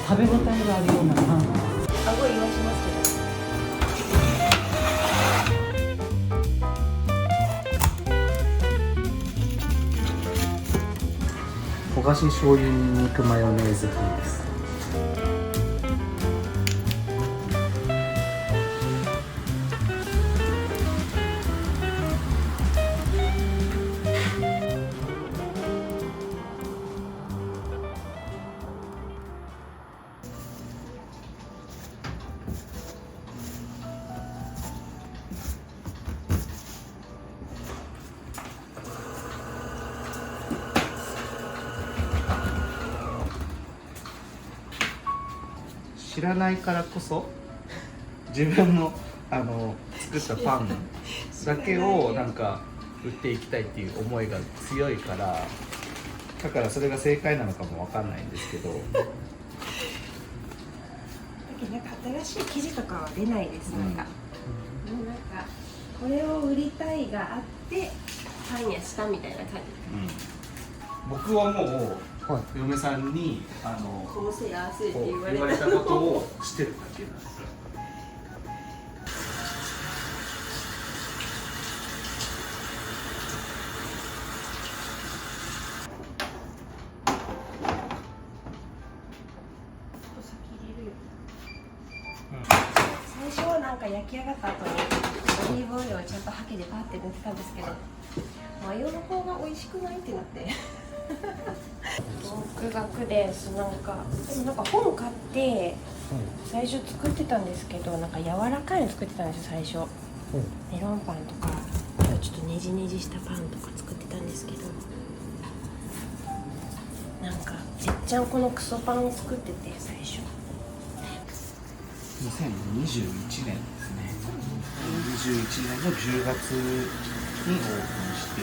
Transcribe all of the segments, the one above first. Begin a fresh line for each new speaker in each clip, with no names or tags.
食べ応えがあるようなパン。
顎言わしますけど。
焦がし醤油にんにくマヨネーズ風です。知らないからこそ自分の作ったパンだけをなんか売っていきたいっていう思いが強いから、だからそれが正解なのかもわかんないんですけど
なんか新しい生地とかは出ないです。なんかこれを売りたいがあってパン屋したみたいな感じ。
僕はもう嫁さんに
こうせやせって言わ
言われたことをしてるだけなんですよ。
最初はなんか焼き上がった後にオリーブオイルをちゃんとハケでパッて塗ってたんですけど、マヨの方が美味しくないってなって独学です。なんか本買って最初作ってたんですけど、なんか柔らかいの作ってたんですよ最初。メロンパンとかちょっとネジネジしたパンとか作ってたんですけど、なんかじっちゃんこのクソパンを作ってて最初。
2021年ですね。2021年の10月にオープンして、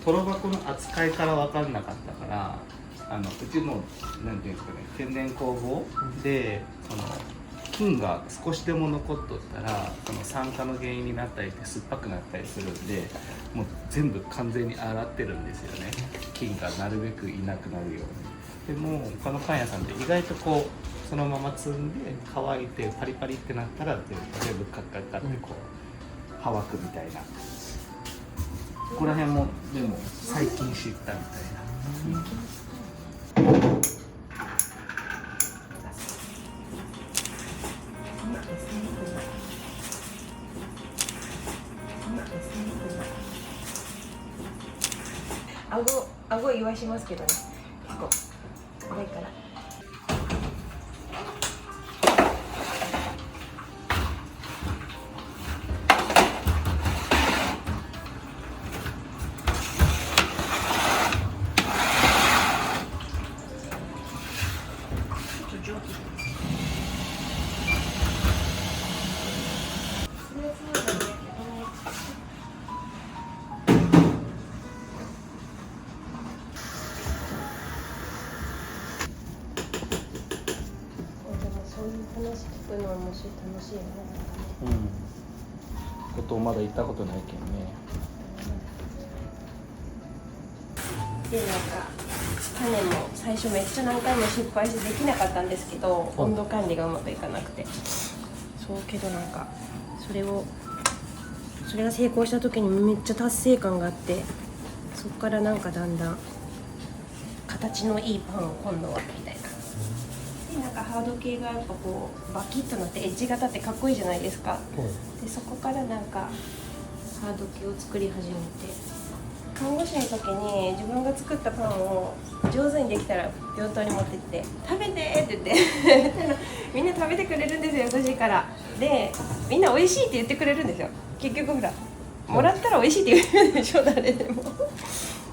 トロ箱の扱いから分からなかったから、うちもなんていうんですかね、天然酵母で菌が少しでも残っとったら酸化の原因になったりって酸っぱくなったりするんで、もう全部完全に洗ってるんですよね。菌がなるべくいなくなるように。でも他のパン屋さんって意外とこうそのまま積んで乾いてパリパリってなったら全部カッカッカってこう乾くみたいな。ここら辺もでも最近知ったみたいな。
顎言わしますけどね、結構これから話聞くのは面白い、楽しいよね。
ことまだ行ったことないけどね。
でなんか種も最初めっちゃ何回も失敗してできなかったんですけど、温度管理がうまくいかなくて、そうけどなんかそれが成功した時にめっちゃ達成感があって、そこからなんかだんだん形のいいパンを今度はみたいな。なんかハード系がやっぱこうバキッとなってエッジ型ってかっこいいじゃないですか。でそこからなんかハード系を作り始めて、看護師の時に自分が作ったパンを上手にできたら病棟に持ってって食べてって言ってみんな食べてくれるんですよ、優しいから。でみんな美味しいって言ってくれるんですよ。結局ほらもらったら美味しいって言うでしょ、誰でも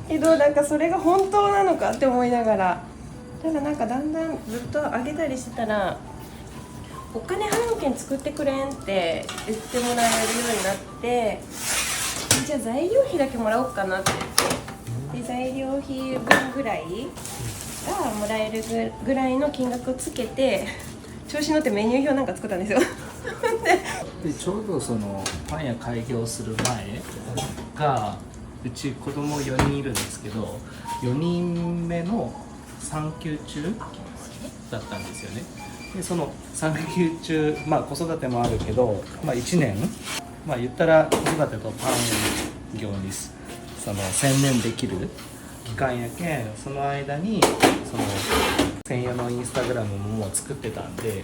けどなんかそれが本当なのかって思いながら、ただなんかだんだんずっとあげたりしてたら、お金払うけん作ってくれんって言ってもらえるようになって、じゃあ材料費だけもらおうかなって言って、で材料費分ぐらいがもらえるぐらいの金額をつけて、調子乗ってメニュー表なんか作ったんですよ
でちょうどそのパン屋開業する前が、うち子供4人いるんですけど、4人目の産休中だったんですよね。でその産休中、子育てもあるけど、1年、言ったら子育てとパン業にその専念できる期間やけん、その間にその専用のインスタグラムももう作ってたんで、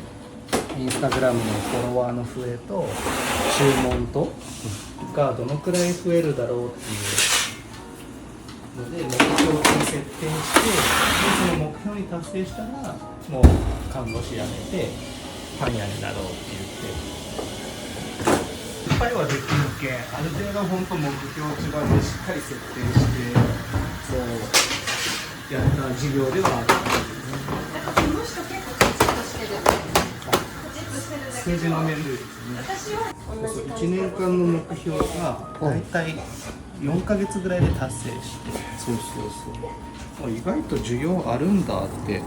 インスタグラムのフォロワーの増えと注文とがどのくらい増えるだろうっていうので目標を設定して、でその目標に達成したらもう看護師辞めてパン屋になろうって言って、いっぱいはできるけん、ある程度本当目標値までしっかり設定してそうやった事業ではあったんですね。
この人結構カチッとしてる。
数字の面でですね。
私は同じ感じ
1年間の目標が大体4ヶ月ぐらいで達成して、そう意外と需要あるんだって。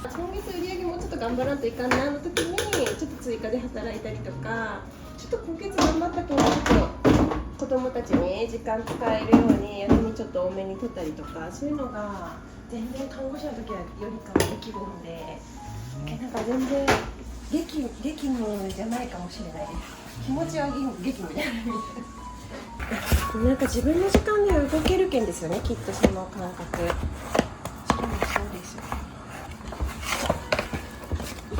今月売り上げもうちょっと頑張らんといかんなの時にちょっと追加で働いたりとか、ちょっと今月頑張ったけどちょっと子供たちに時間使えるように休みちょっと多めに取ったりとか、そういうのが全然看護師の時はよりかはできるので、なんか全然激務じゃないかもしれないです。気持ちは激務じゃないみたいな。なんか自分の時間で動けるけんですよね、きっとその感覚。それもそうですよ。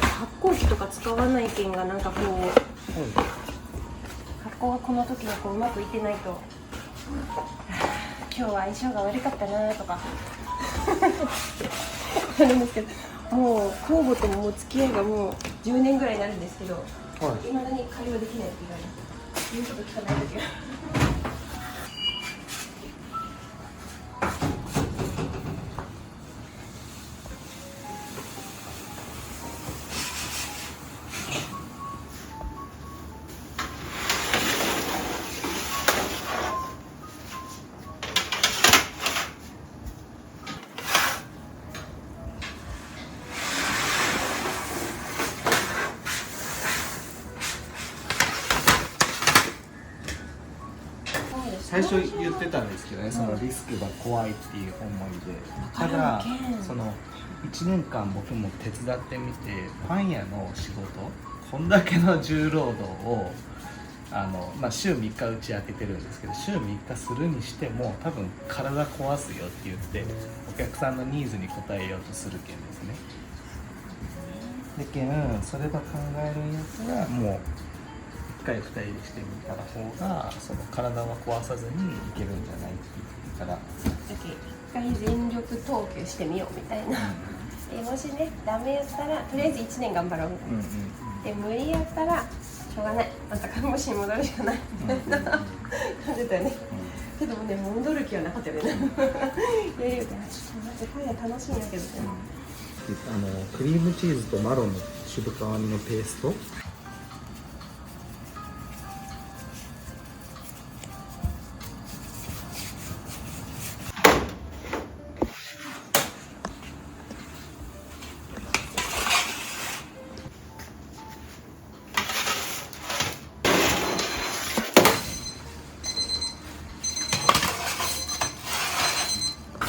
発酵機とか使わないけんがなんかこう、発酵がこの時はこううまくいってないと、今日は相性が悪かったなとかあるんですけど、もう酵母とも付き合いがもう10年ぐらいになるんですけど、いまだに会話できないって言うこと聞かない時が
最初言ってたんですけどね、そのリスクが怖いっていう思いで、ただその1年間僕も手伝ってみて、パン屋の仕事こんだけの重労働を週3日打ち明けてるんですけど、週3日するにしても多分体壊すよって言ってお客さんのニーズに応えようとするけんですね。だけんそれば考えるんやったらもう1回2人でしてみた方がその体は壊さずにいけるんじゃないって言ってから、
一回全力投球してみようみたいな、もしねダメやったらとりあえず1年頑張ろうみたいな、で無理やったらしょうがない、また看護師に戻るしかないみたいな感じだよね。けどもね、戻る気はなかったよね。やるよってちょっと待ってパン屋楽しいんやけどね。
クリームチーズとマロンの渋皮煮のペースト、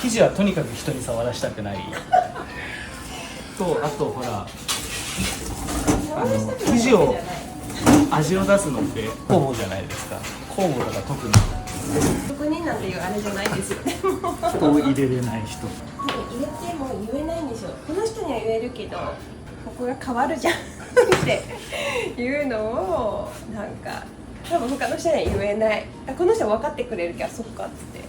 生地はとにかく人に触らしたくないと、あとほら生地を味を出すのって酵母じゃないですか。酵母とか
特になんていうあれじゃないですよね。
人を入れれない人、
入れても言えないんですよ。この人には言えるけどここが変わるじゃんっていうのをなんか多分他の人には言えない。この人は分かってくれるけど、そっかっつって。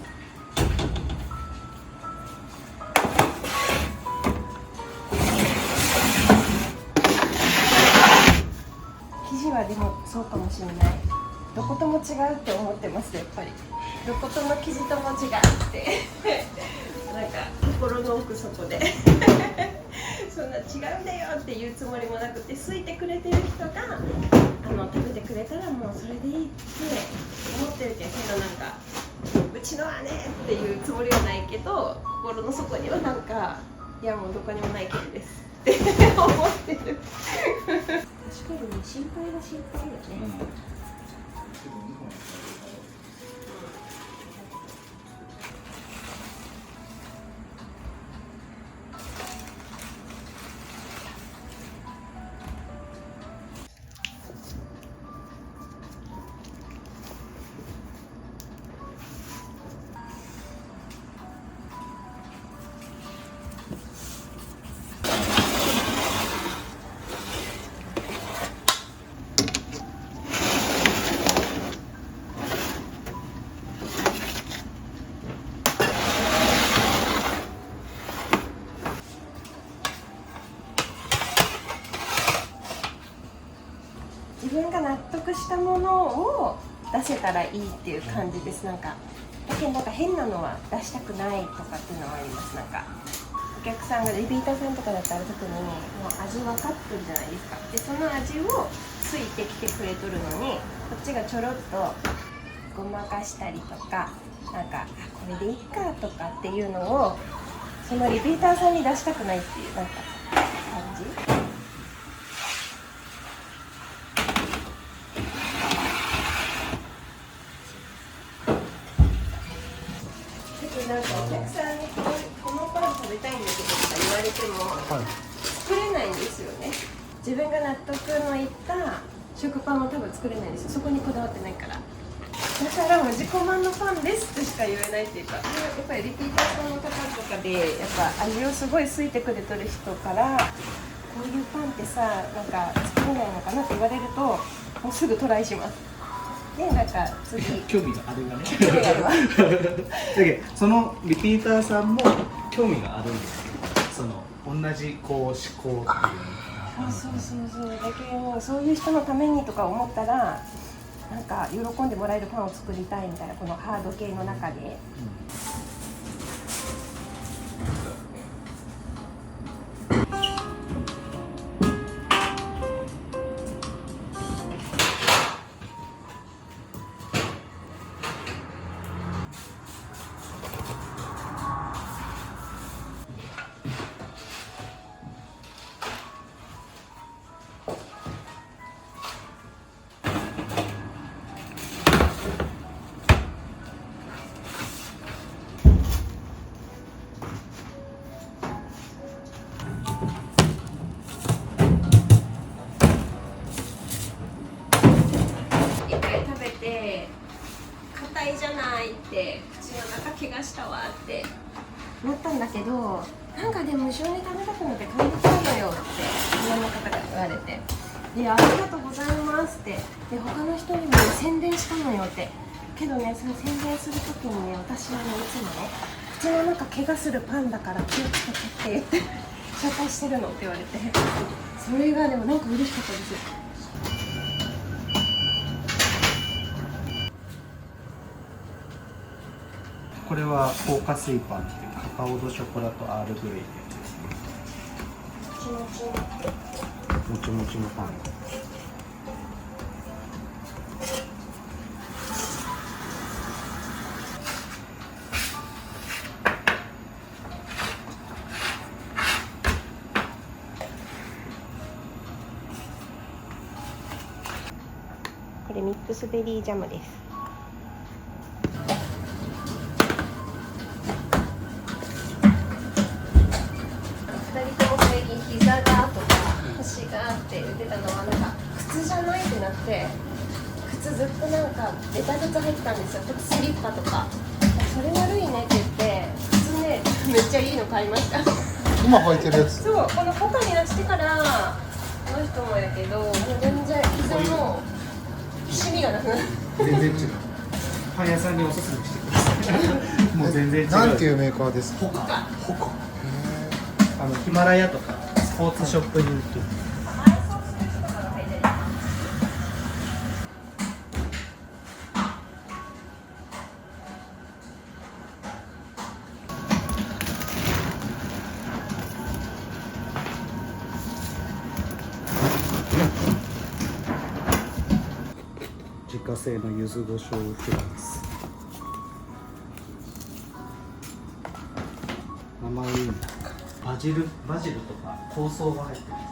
生地はでもそうかもしれない。どことも違うって思ってます、やっぱり。どことの生地とも違うってなんか心の奥底でそんな違うんだよっていうつもりもなくて、好いてくれてる人が食べてくれたらもうそれでいいって思ってるけど、なんかうちのはねっていうつもりはないけど、心の底にはなんかいやもうどこにもないけどですって思ってる。確かにね、心配が心配よね。得したものを出せたらいいっていう感じです。だけど変なのは出したくないとかっていうのはあります。お客さんがリピーターさんとかだったら特にもう味分かってるじゃないですか。でその味をついてきてくれとるのに、こっちがちょろっとごまかしたりとか、これでいいかとかっていうのをそのリピーターさんに出したくないっていう感じ。お客さんにこのパン食べたいんだけどとか言われても、作れないんですよね。自分が納得のいった食パンも多分作れないんですよ。そこにこだわってないから。だからもう自己満のパンですとしか言えないっていうか、やっぱりリピーターさんの方とかでやっぱ味をすごい好いてくれとる人からこういうパンってさ作れないのかなって言われるともうすぐトライします。で次
興味があるがね。
興味があるわ。
だけどそのリピーターさんも興味があるんですよ。その同じ思考っていうのかな。
そうだけどそういう人のためにとか思ったら喜んでもらえるパンを作りたいみたいな、このハード系の中で。硬いじゃないって口の中怪我したわってなったんだけど、でも一緒に食べたくなって感じちゃうのよっていろんな方が言われて、でありがとうございますって、で他の人にも宣伝したのよって、けどねその宣伝する時にね、私はいつもね口の中怪我するパンだから気をつけてって言って紹介してるのって言われて、それがでも嬉しかったです。
これは高加水パンっていうカカオドショコラとアールグレイってやつですね。もちもちのパン。
これミックスベリージャムです。膝がとか腰がって言ってたのは靴じゃないってなって、靴ずっとベタ靴入ってたんですよ。スリッパとか。それ悪いねって言って靴ねめっちゃいいの買いました。
今履いてるやつ。
そう、このポカに出してからこの人もやけど、もう全然膝のシミがなくなる。
全然違う。パン屋さんにおすすめしてください。もう全然違う。
なんていうメーカーですか。
ホカ。ヒマラヤとかスポーツショップに売ってる。自家製の柚子胡椒フランス。生ウインナー。バジルとか香草が入ってます。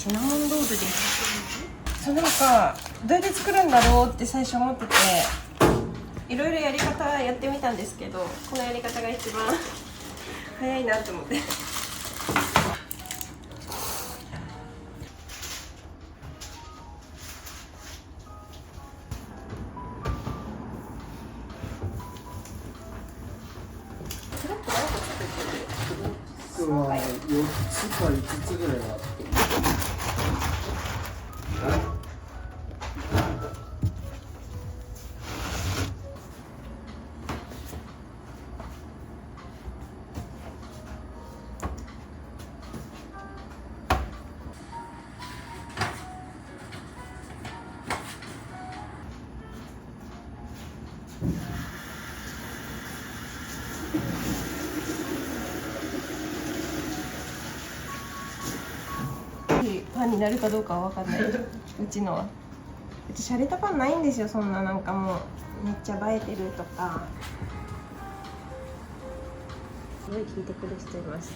シナモンロールです。そう、なんかどうやって作るんだろうって最初思ってて、いろいろやり方やってみたんですけど、このやり方が一番早いなって思って。
今日は4つか5つぐらいはあって。
パンになるかどうかは分かんない。うちのは。うち洒落たパンないんですよ。そんななんかもうめっちゃ映えてるとか。すごい聞いてくる人います。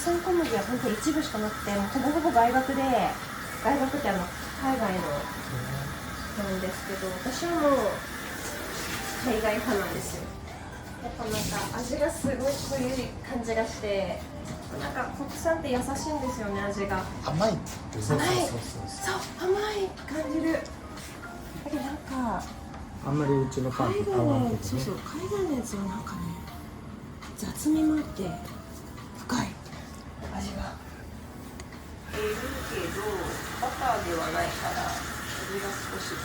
国産小麦は本当一部しかなくて、もうほぼほぼ外学で、外学って海外のなんですけど、私はもう海外派なんですよ。やっぱなんか味がすごい濃い感じがして、なんか国産って優しいんですよね、味が。
甘いって言って、そう
そう甘い感じる。だけどなんか
あんまりうちのパンと合わんけどね。
そうそう、海外のやつはなんかね、雑味もあって深い味がいるけど、バターではないから味が少し。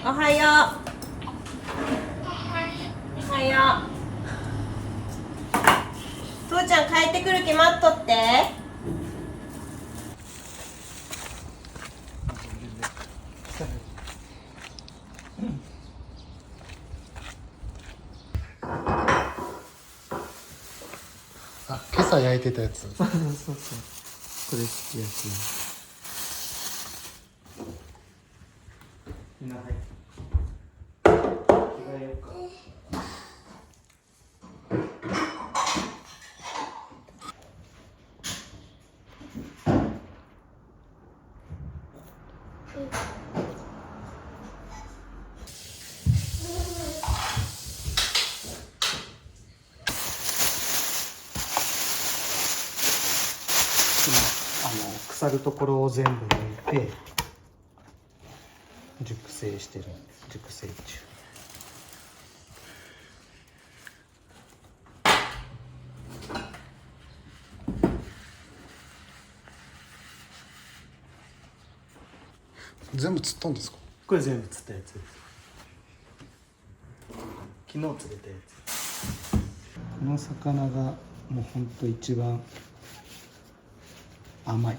おはよう。おはよう。父ちゃん帰ってくる気待っとって。
あ、今朝焼いてたやつ。
そうそうそう。これ好きやし。
みんな入って着替えようか。腐るところを全部抜いて熟成してるんです。熟成中。
全部釣ったんですか？
これ全部釣ったやつです。昨日釣れたやつ。この魚がもうほんと一番甘い。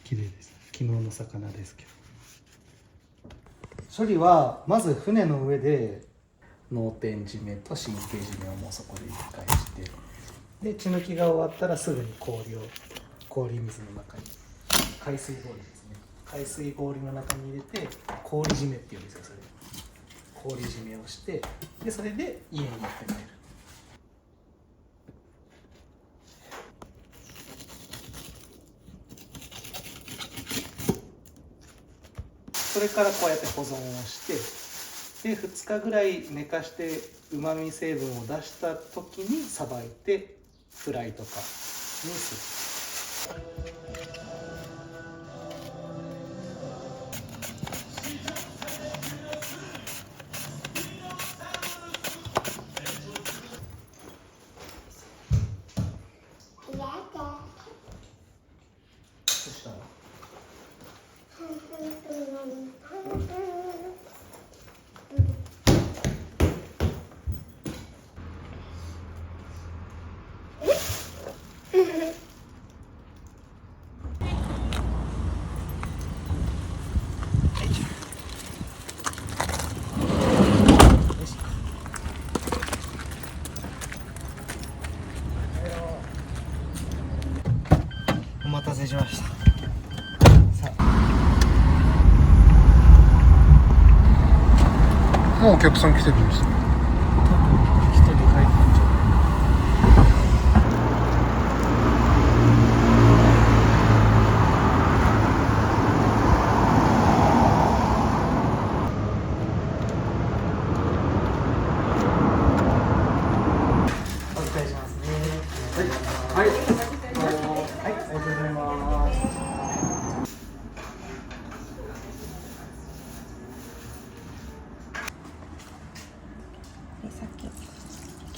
綺麗です。昨日の魚ですけど。処理はまず船の上で脳天締めと神経締めをもうそこで一回して、で血抜きが終わったらすぐに氷水の中に、海水氷ですね、海水氷の中に入れて氷締めっていうんですよ。それ氷締めをして、でそれで家に持って帰る。それからこうやって保存をして、で2日ぐらい寝かしてうまみ成分を出した時にさばいてフライとかにする。そしたらお待たせしました。さあ、
もうお客さん来てるんですか？
一人で帰ったんじゃない？お疲れしますね。はい。はい。はい、ありがとうございます。
でさっき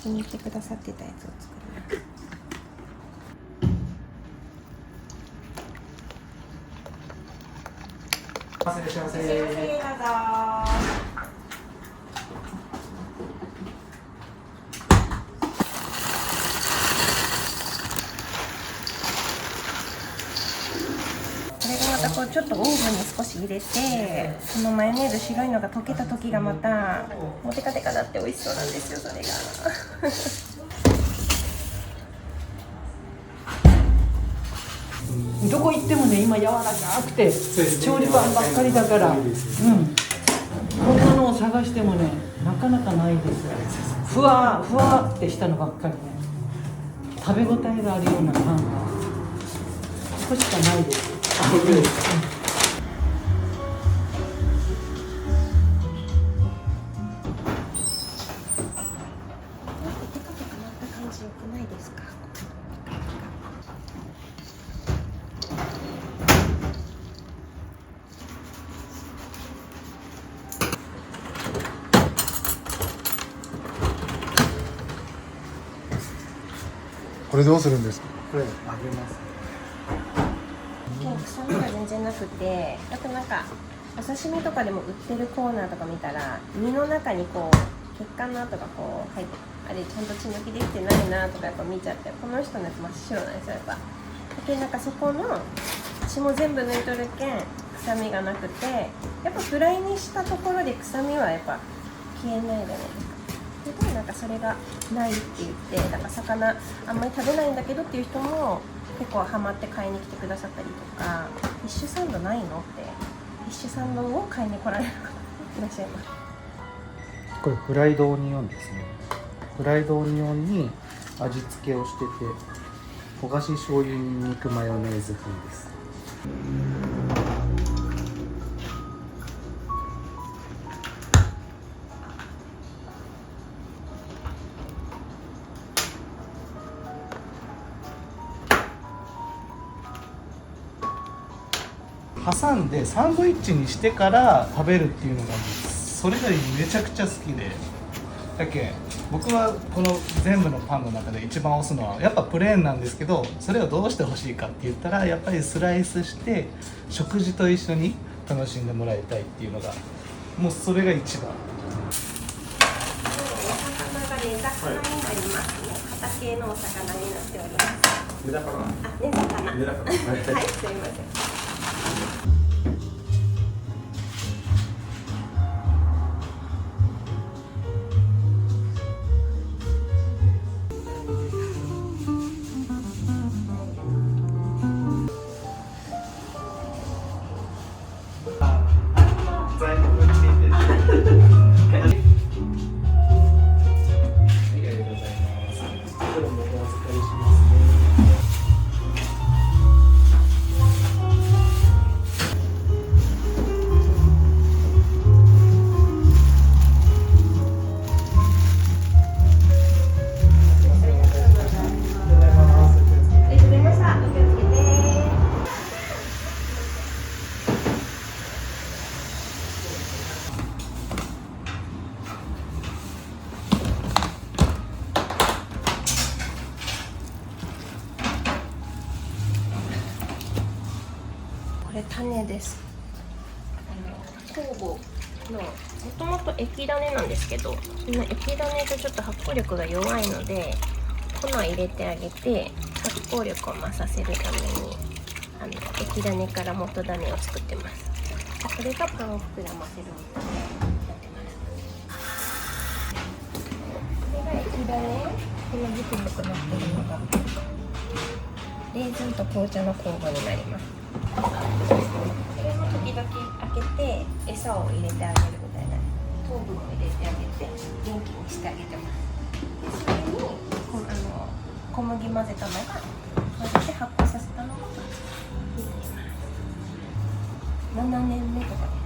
気に入ってくださってたやつを作ります。
いらっしゃいませ。
どうぞ。これがまたこうちょっとオーブンに少し入れて、そのマヨネーズ白いのが溶けた時がまたもうテカテカなって美味しそうなんですよ、それが。
どこ行ってもね、今柔らかくて調理パンばっかりだから、こんなのを探してもね、なかなかないです。ふわふわってしたのばっかりね、食べ応えがあるようなパンがここしかないです。
感じよくないですか？
これどうするんですか？
これあげます。
今日臭みが全然なくて、あとなんかお刺身とかでも売ってるコーナーとか見たら、身の中にこう血管の跡がこう入って、あれちゃんと血抜きできてないなとかやっぱ見ちゃって、この人のやつ真っ白なんですよやっぱ。でなんかそこの血も全部抜いとるけん臭みがなくて、やっぱフライにしたところで臭みはやっぱ消えないじゃないですか。でなんかそれがないって言って、なんか魚あんまり食べないんだけどっていう人も結構ハマって買いに来てくださったりとか、フィッシュサンドないのってフィッシュサンドを買いに来られる方いらっしゃいます。
これフライドオニオンですね。フライドオニオンに味付けをしてて、焦がし醤油にんにくマヨネーズ風です。挟んでサンドイッチにしてから食べるっていうのがそれがめちゃくちゃ好きで、だけ僕はこの全部のパンの中で一番推すのはやっぱプレーンなんですけど、それをどうしてほしいかって言ったらやっぱりスライスして食事と一緒に楽しんでもらいたいっていうのがもうそれが一番。
お魚が根魚になりますね。硬系のお魚になっております。
根魚。
根魚。
根魚。
はい、すいません。これ種です。酵母のもともと液種なんですけど、その液種とちょっと発酵力が弱いので粉入れてあげて発酵力を増させるために液種から元種を作ってます。これがパンを膨らませるみたいになってます。これが液種、このブクブクなってるのがレーズンと紅茶の酵母になります。これも時々開けて餌を入れてあげるみたいな、糖分を入れてあげて元気にしてあげてます。でそれに小麦混ぜたのが混ぜて発酵させたのが入れます。7年目とかです。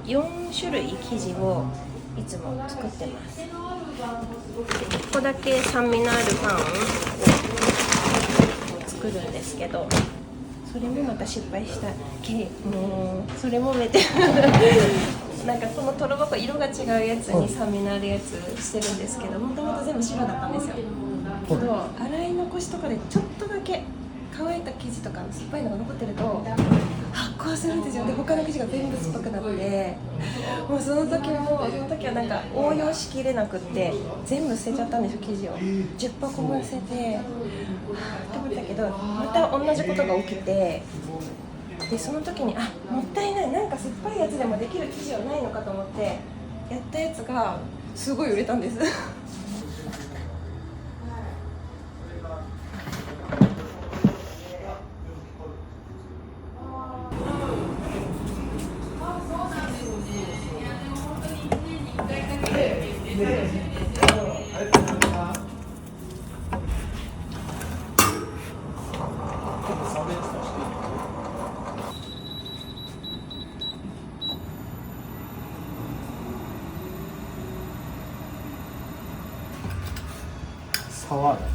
4種類生地をいつも作ってます。1個だけ酸味のあるパンを作るんですけど、それもまた失敗したもうそれもめてなんかこのとろ箱色が違うやつに酸味のあるやつしてるんですけど、もともと全部白だったんですよ。けど洗い残しとかでちょっとだけ乾いた生地とか酸っぱいのが残ってると発酵するんですよ。で他の生地が全部酸っぱくなって、もうその時はなんか応用しきれなくって全部捨てちゃったんですよ。生地を10箱分捨ててと思ったけど、また同じことが起きて、でその時にもったいない、なんか酸っぱいやつでもできる生地はないのかと思ってやったやつがすごい売れたんです
サワーだ。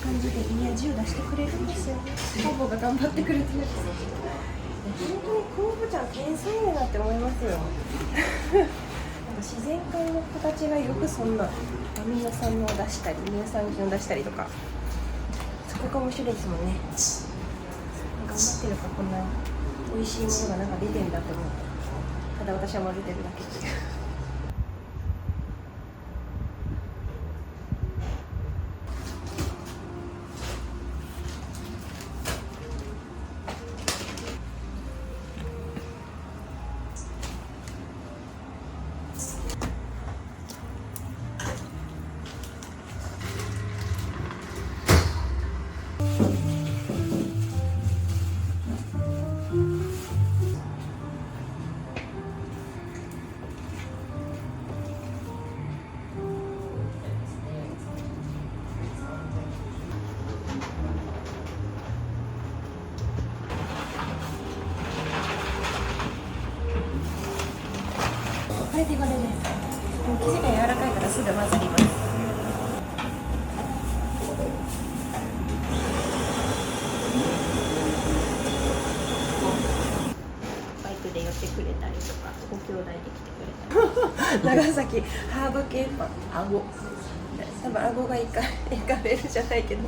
感じでいや10出してくれるんですよね。酵母が頑張ってくれてるんですよ。本当に酵母ちゃん天才だなって思いますよ自然界の子たちがよくそんなアミノ酸を出したり乳酸菌を出したりとか、そこが面白いですもんね。頑張ってるからこんな美味しいものがなんか出てるんだって思う。ただ私は混ぜてるだけっていう長崎ハード系パン、顎多分顎がいかれるじゃないけど、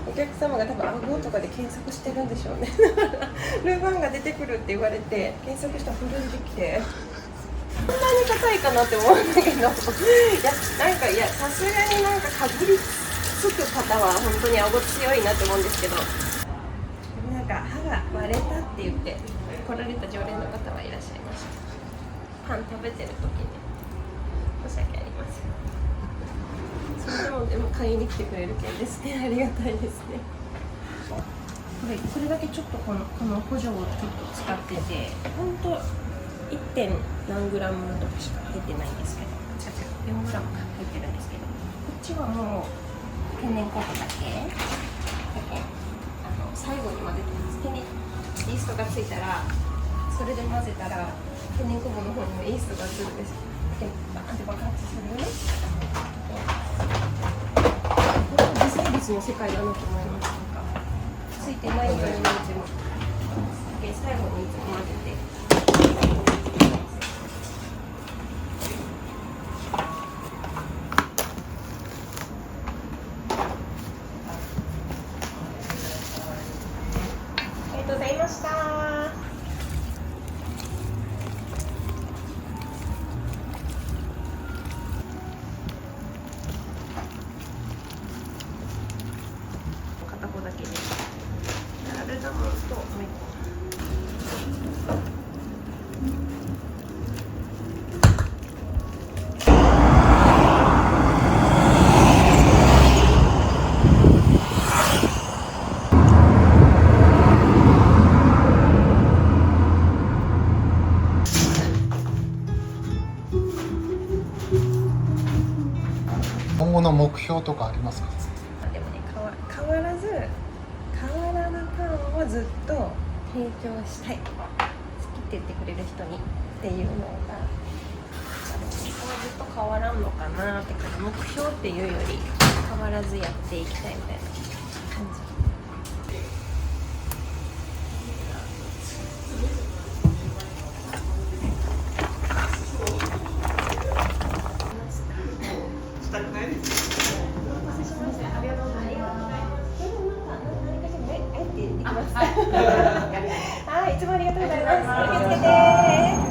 お客様が多分顎とかで検索してるんでしょうね。ルパンが出てくるって言われて検索したらフルできて、こんなに硬いかなって思うんだけど、いやさすがになんかかぶりつく方は本当に顎強いなって思うんですけど、なんか歯が割れたって言って来られた常連の方はいらっしゃいました。パン食べてる時に申し訳ありません。でも買いに来てくれる件ですね。ありがたいですね。これだけちょっとこの補助をちょっと使ってて、ほんと 1. 何グラムとかしか入ってないんですけど、4グラムか入ってるんですけど、こっちはもう天然酵母だけ最後に混ぜてます。手にイーストがついたらそれで混ぜたら天然酵母の方にもイーストがつくんです。でバーンって爆発するよね。微生物の世界だなと思います。ついてないように見えても最後にいつも混ぜて。ありがとうございました。片方だけでアルダモンともう一個。
今後の目標とかありますか？
でもね、変わらぬパンをずっと提供したい、好きって言ってくれる人にっていうのがずっと変わらんのかなって感じ。目標っていうより変わらずやっていきたいみたいな感じ。はい、いつもありがとうございます。気をつけて。